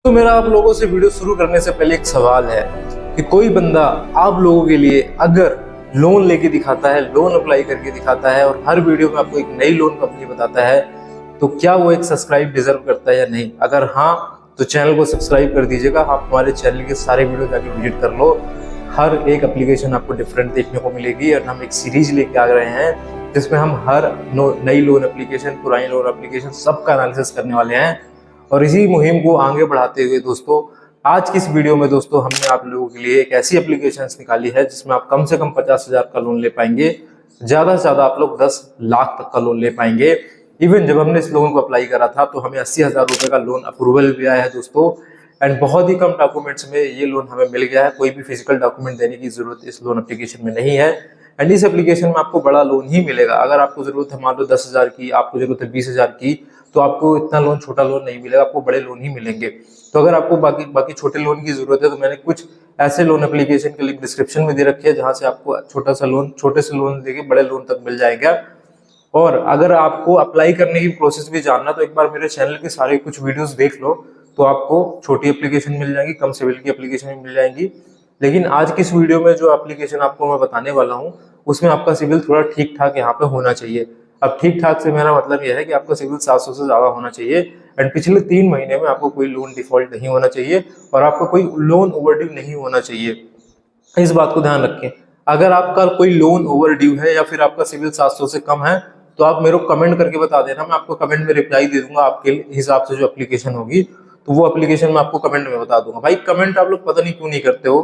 तो मेरा आप लोगों से वीडियो शुरू करने से पहले एक सवाल है कि कोई बंदा आप लोगों के लिए अगर लोन लेके दिखाता है, लोन अप्लाई करके दिखाता है और हर वीडियो में आपको एक नई लोन कंपनी बताता है, तो क्या वो एक सब्सक्राइब डिजर्व करता है या नहीं? अगर हाँ, तो चैनल को सब्सक्राइब कर दीजिएगा। आप हमारे चैनल के सारे वीडियो जाके विजिट कर लो। हर एक एप्लीकेशन आपको डिफरेंट देखने को मिलेगी और हम एक सीरीज लेके आ रहे हैं जिसमें हम हर नई लोन एप्लीकेशन, पुरानी लोन एप्लीकेशन सबका एनालिसिस करने वाले हैं। और इसी मुहिम को आगे बढ़ाते हुए दोस्तों, आज की इस वीडियो में दोस्तों हमने आप लोगों के लिए एक ऐसी एप्लीकेशन निकाली है जिसमें आप कम से कम 50,000 का लोन ले पाएंगे, ज्यादा से ज्यादा आप लोग 10 लाख तक का लोन ले पाएंगे। इवन जब हमने इस लोन को अप्लाई करा था तो हमें 80,000 रुपए का लोन अप्रूवल भी आया है दोस्तों। एंड बहुत ही कम डॉक्यूमेंट्स में ये लोन हमें मिल गया है। कोई भी फिजिकल डॉक्यूमेंट देने की जरूरत इस लोन एप्लीकेशन में नहीं है। एंड इस एप्लीकेशन में आपको बड़ा लोन ही मिलेगा। अगर आपको जरूरत है मान लो 10,000 की, आपको जरूरत है 20,000 की, तो आपको इतना लोन, छोटा लोन नहीं मिलेगा, आपको बड़े लोन ही मिलेंगे। तो अगर आपको बाकी छोटे लोन की जरूरत है तो मैंने कुछ ऐसे लोन एप्लीकेशन के लिंक डिस्क्रिप्शन में दे रखे हैं जहां से आपको छोटा सा लोन, छोटे से लोन देके बड़े लोन तक मिल जाएगा। और अगर आपको अप्लाई करने की प्रोसेस भी जानना तो एक बार मेरे चैनल के सारे कुछ वीडियोस देख लो, तो आपको छोटी एप्लीकेशन मिल जाएंगी, कम सिविल की एप्लीकेशन भी मिल जाएंगी। लेकिन आज की इस वीडियो में जो एप्लीकेशन आपको मैं बताने वाला हूँ उसमें आपका सिविल थोड़ा ठीक ठाक यहाँ पे होना चाहिए। अब ठीक ठाक से मेरा मतलब यह है कि आपका सिविल 700 से ज्यादा होना चाहिए एंड पिछले 3 महीने में आपको कोई लोन डिफॉल्ट नहीं होना चाहिए और आपका कोई लोन ओवरड्यू नहीं होना चाहिए। इस बात को ध्यान रखें। अगर आपका कोई लोन ओवरड्यू है या फिर आपका सिविल 700 से कम है तो आप मेरे को कमेंट करके बता देना, मैं आपको कमेंट में रिप्लाई दे दूंगा। आपके हिसाब से जो एप्लीकेशन होगी तो वो एप्लीकेशन मैं आपको कमेंट में बता दूंगा। भाई कमेंट आप लोग पता नहीं क्यों नहीं करते हो,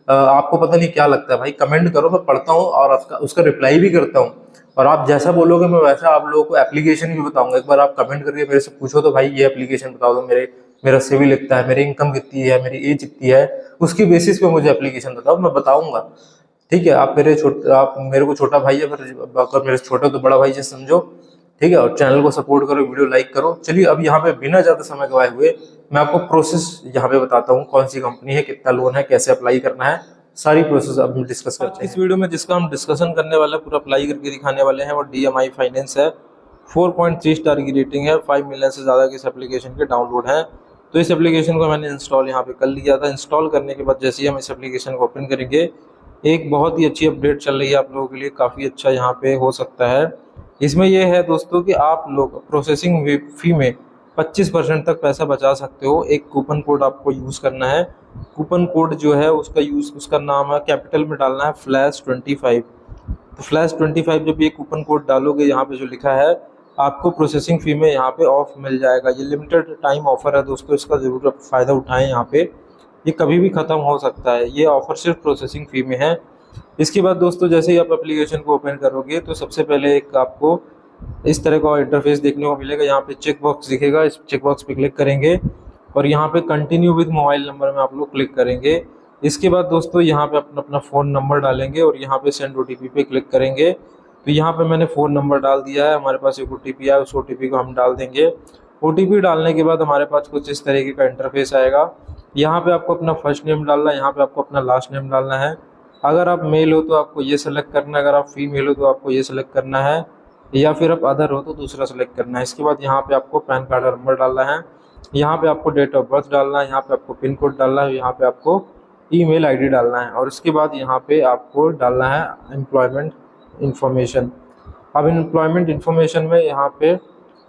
आपको पता नहीं क्या लगता है। भाई कमेंट करो, मैं पढ़ता हूँ और उसका रिप्लाई भी करता हूँ। और आप जैसा बोलोगे मैं वैसा आप लोगों को एप्लीकेशन भी बताऊंगा। एक बार आप कमेंट करके मेरे से पूछो तो भाई ये एप्लीकेशन बता दो, मेरा सिविल कितना है, मेरी इनकम कितनी है, मेरी एज कितनी है, उसकी बेसिस पे मुझे एप्लीकेशन बताओ, मैं बताऊंगा। ठीक है, आप मेरे को छोटा भाई है, फिर अगर मेरे से छोटे तो बड़ा भाई जैसे समझो। ठीक है, और चैनल को सपोर्ट करो, वीडियो लाइक करो। चलिए अब यहाँ पे बिना ज्यादा समय गवाए हुए मैं आपको प्रोसेस यहाँ पे बताता हूँ, कौन सी कंपनी है, कितना लोन है, कैसे अप्लाई करना है, सारी प्रोसेस अब हम डिस्कस करते हैं। इस वीडियो में जिसका हम डिस्कशन करने वाले हैं, पूरा अप्लाई करके दिखाने वाले हैं, वो DMI फाइनेंस है। 4.3 स्टार की रेटिंग है, 5 मिलियन से ज़्यादा के इस एप्लीकेशन के डाउनलोड हैं। तो इस एप्लीकेशन को मैंने इंस्टॉल यहाँ पे कर लिया था। इंस्टॉल करने के बाद जैसे ही हम इस एप्लीकेशन को ओपन करेंगे, एक बहुत ही अच्छी अपडेट चल रही है आप लोगों के लिए, काफ़ी अच्छा यहाँ पे हो सकता है। इसमें यह है दोस्तों कि आप लोग प्रोसेसिंग फी में 25% तक पैसा बचा सकते हो। एक कूपन कोड आपको यूज़ करना है। कूपन कोड जो है उसका नाम है, कैपिटल में डालना है FLASH25। तो FLASH25 जब ये कूपन कोड डालोगे, यहाँ पे जो लिखा है आपको प्रोसेसिंग फ़ी में यहाँ पे ऑफ मिल जाएगा। ये लिमिटेड टाइम ऑफर है दोस्तों, इसका ज़रूर आप फ़ायदा उठाएं। यहाँ पे ये कभी भी ख़त्म हो सकता है। ये ऑफर सिर्फ प्रोसेसिंग फ़ी में है। इसके बाद दोस्तों जैसे ही आप एप्लीकेशन को ओपन करोगे तो सबसे पहले एक आपको इस तरह का इंटरफेस देखने को मिलेगा। यहाँ पे चेक बॉक्स दिखेगा, इस चेक बॉक्स पे क्लिक करेंगे और यहाँ पे कंटिन्यू विद मोबाइल नंबर में आप लोग क्लिक करेंगे। इसके बाद दोस्तों यहाँ पे अपना फ़ोन नंबर डालेंगे और यहाँ पे सेंड OTP पे क्लिक करेंगे। तो यहाँ पे मैंने फ़ोन नंबर डाल दिया है, हमारे पास एक OTP आया, उस OTP को हम डाल देंगे। OTP डालने के बाद हमारे पास कुछ इस तरीके का इंटरफेस आएगा। यहाँ पे आपको अपना फर्स्ट नेम डालना है, यहाँ पे आपको अपना लास्ट नेम डालना है। अगर आप मेल हो तो आपको ये सेलेक्ट करना है, अगर आप फीमेल हो तो आपको ये सेलेक्ट करना है, या फिर आप अदर हो तो दूसरा सेलेक्ट करना है। इसके बाद यहाँ पे आपको पैन कार्ड का नंबर डालना है, यहाँ पे आपको डेट ऑफ बर्थ डालना है, यहाँ पे आपको पिन कोड डालना है, यहाँ पे आपको ईमेल आईडी डालना है और इसके बाद यहाँ पे आपको डालना है एम्प्लॉयमेंट इन्फॉर्मेशन। अब एम्प्लॉयमेंट इन्फॉर्मेशन में यहाँ पे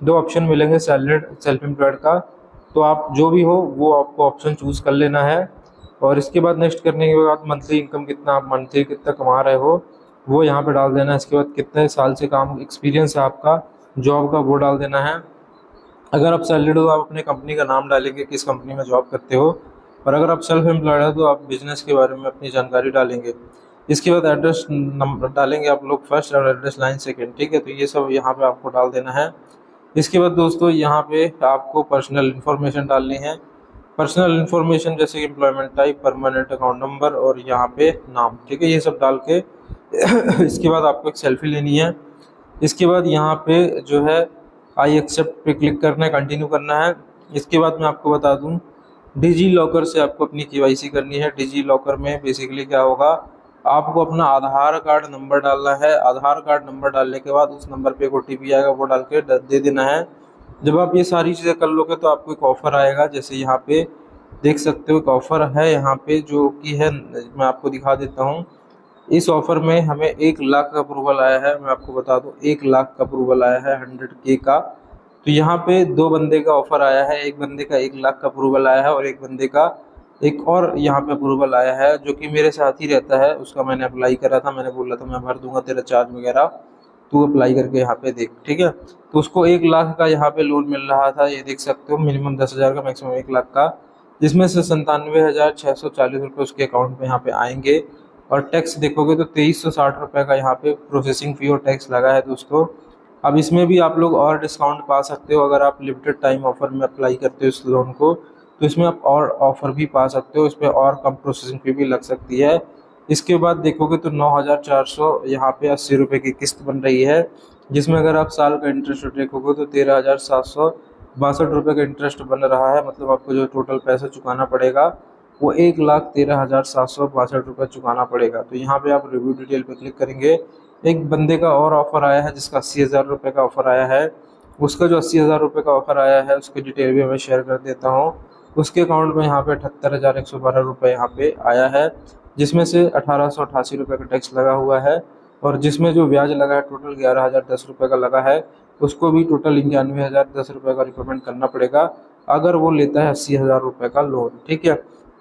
2 ऑप्शन मिलेंगे, सैलरीड, सेल्फ एम्प्लॉयड का। तो आप जो भी हो वो आपको ऑप्शन चूज़ कर लेना है। और इसके बाद नेक्स्ट करने के बाद मंथली इनकम कितना, आप मंथली कितना कमा रहे हो वो यहाँ पे डाल देना है। इसके बाद कितने साल से काम एक्सपीरियंस है आपका जॉब का, वो डाल देना है। अगर आप सैलरीड हो आप अपने कंपनी का नाम डालेंगे, किस कंपनी में जॉब करते हो। और अगर आप सेल्फ एम्प्लॉयड हो तो आप बिजनेस के बारे में अपनी जानकारी डालेंगे। इसके बाद एड्रेस नंबर डालेंगे आप लोग फर्स्ट और एड्रेस लाइन सेकेंड। ठीक है, तो ये सब यहाँ पे आपको डाल देना है। इसके बाद दोस्तों यहाँ पे आपको पर्सनल इन्फॉर्मेशन डालनी है। पर्सनल इन्फॉर्मेशन जैसे कि employment type, permanent account number और यहाँ पे नाम। ठीक है, ये सब डाल के इसके बाद आपको एक सेल्फी लेनी है। इसके बाद यहाँ पे जो है आई एक्सेप्ट पे क्लिक करना है, कंटिन्यू करना है। इसके बाद मैं आपको बता दूँ, डिजी लॉकर से आपको अपनी KYC करनी है। डिजी लॉकर में बेसिकली क्या होगा, आपको अपना आधार कार्ड नंबर डालना है। आधार कार्ड नंबर डालने के बाद उस नंबर पे एक OTP आएगा, वो डाल के दे देना है। जब आप ये सारी चीज़ें कर लोगे तो आपको एक ऑफ़र आएगा, जैसे यहाँ पे देख सकते हो एक ऑफ़र है यहाँ पे जो कि है, मैं आपको दिखा देता हूँ। इस ऑफ़र में हमें 1 लाख का अप्रूवल आया है, मैं आपको बता दूँ 1 लाख का अप्रूवल आया है 100K का। तो यहाँ पे 2 बंदे का ऑफ़र आया है, एक बंदे का 1 लाख का अप्रूवल आया है और एक बंदे का एक और यहाँ पे अप्रूवल आया है जो कि मेरे साथ ही रहता है। उसका मैंने अप्लाई करा था, मैंने बोला था मैं भर दूँगा तेरा चार्ज वगैरह, तू अप्लाई करके यहाँ पे देख, ठीक है। तो उसको 1 लाख का यहाँ पे लोन मिल रहा था, ये देख सकते हो, मिनिमम 10,000 का, मैक्सिमम 1 लाख का, जिसमें से 97,640 रुपये उसके अकाउंट में यहाँ पे आएंगे। और टैक्स देखोगे तो 2360 रुपये का यहाँ पे प्रोसेसिंग फ़ी और टैक्स लगा है दोस्तों। अब इसमें भी आप लोग और डिस्काउंट पा सकते हो, अगर आप लिमिटेड टाइम ऑफर में अप्लाई करते हो इस लोन को, तो इसमें आप और ऑफ़र भी पा सकते हो, इस पर और कम प्रोसेसिंग फ़ी भी लग सकती है। इसके बाद देखोगे तो 9,400 यहाँ पे 80 रुपये की किस्त बन रही है, जिसमें अगर आप साल का इंटरेस्ट देखोगे तो 13,762 रुपये का इंटरेस्ट बन रहा है। मतलब आपको जो टोटल पैसा चुकाना पड़ेगा वो 1,13,762 रुपये चुकाना पड़ेगा। तो यहाँ पे आप रिव्यू डिटेल पे क्लिक करेंगे। एक बंदे का और ऑफ़र आया है जिसका 80,000 रुपये का ऑफ़र आया है। उसका जो 80,000 रुपये का ऑफ़र आया है उसकी डिटेल भी मैं शेयर कर देता हूँ। उसके अकाउंट में यहाँ पे 78,112 रुपये यहाँ पे आया है, जिसमें से 1,888 रुपये का टैक्स लगा हुआ है और जिसमें जो ब्याज लगा है टोटल 11,010 रुपये का लगा है। उसको भी टोटल 91,010 रुपये का रिपेमेंट करना पड़ेगा अगर वो लेता है 80,000 रुपये का लोन, ठीक है।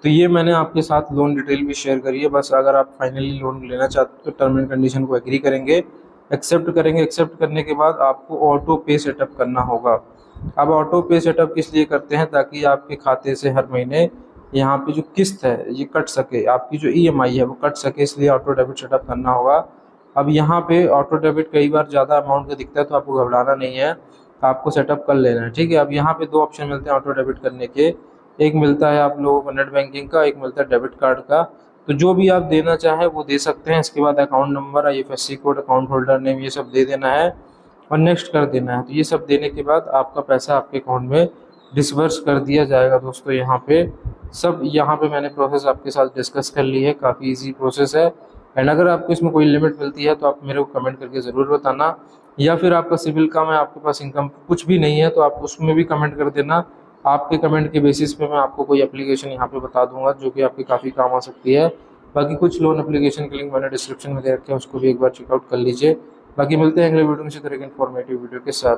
तो ये मैंने आपके साथ लोन डिटेल भी शेयर करी है। बस अगर आप फाइनली लोन लेना चाहते हो तो टर्म एंड कंडीशन को एग्री करेंगे, एक्सेप्ट करेंगे। एक्सेप्ट करने के बाद आपको ऑटो पे सेटअप करना होगा। अब ऑटो पे सेटअप किस लिए करते हैं, ताकि आपके खाते से हर महीने यहाँ पे जो किस्त है ये कट सके, आपकी जो EMI है वो कट सके, इसलिए ऑटो डेबिट सेटअप करना होगा। अब यहाँ पे ऑटो डेबिट कई बार ज़्यादा अमाउंट का दिखता है तो आपको घबराना नहीं है, आपको सेटअप कर लेना है, ठीक है। अब यहाँ पे 2 ऑप्शन मिलते हैं ऑटो डेबिट करने के, एक मिलता है आप लोगों को नेट बैंकिंग का, एक मिलता है डेबिट कार्ड का। तो जो भी आप देना चाहें वो दे सकते हैं। इसके बाद account number, IFSC code, account holder name, ये सब दे देना है और नेक्स्ट कर देना है। तो ये सब देने के बाद आपका पैसा आपके अकाउंट में डिसबर्स कर दिया जाएगा दोस्तों। यहाँ पे मैंने प्रोसेस आपके साथ डिस्कस कर ली है, काफ़ी इजी प्रोसेस है। एंड अगर आपको इसमें कोई लिमिट मिलती है तो आप मेरे को कमेंट करके ज़रूर बताना, या फिर आपका सिविल कम है, आपके पास इनकम कुछ भी नहीं है, तो आप उसमें भी कमेंट कर देना। आपके कमेंट के बेसिस पे मैं आपको कोई एप्लीकेशन यहाँ पे बता दूंगा जो कि आपके काफ़ी काम आ सकती है। बाकी कुछ लोन एप्लीकेशन के लिंक मैंने डिस्क्रिप्शन में दे रखे हैं, उसको भी एक बार चेकआउट कर लीजिए। बाकी मिलते हैं अगले वीडियो में इसी तरह की इन्फॉर्मेटिव वीडियो के साथ।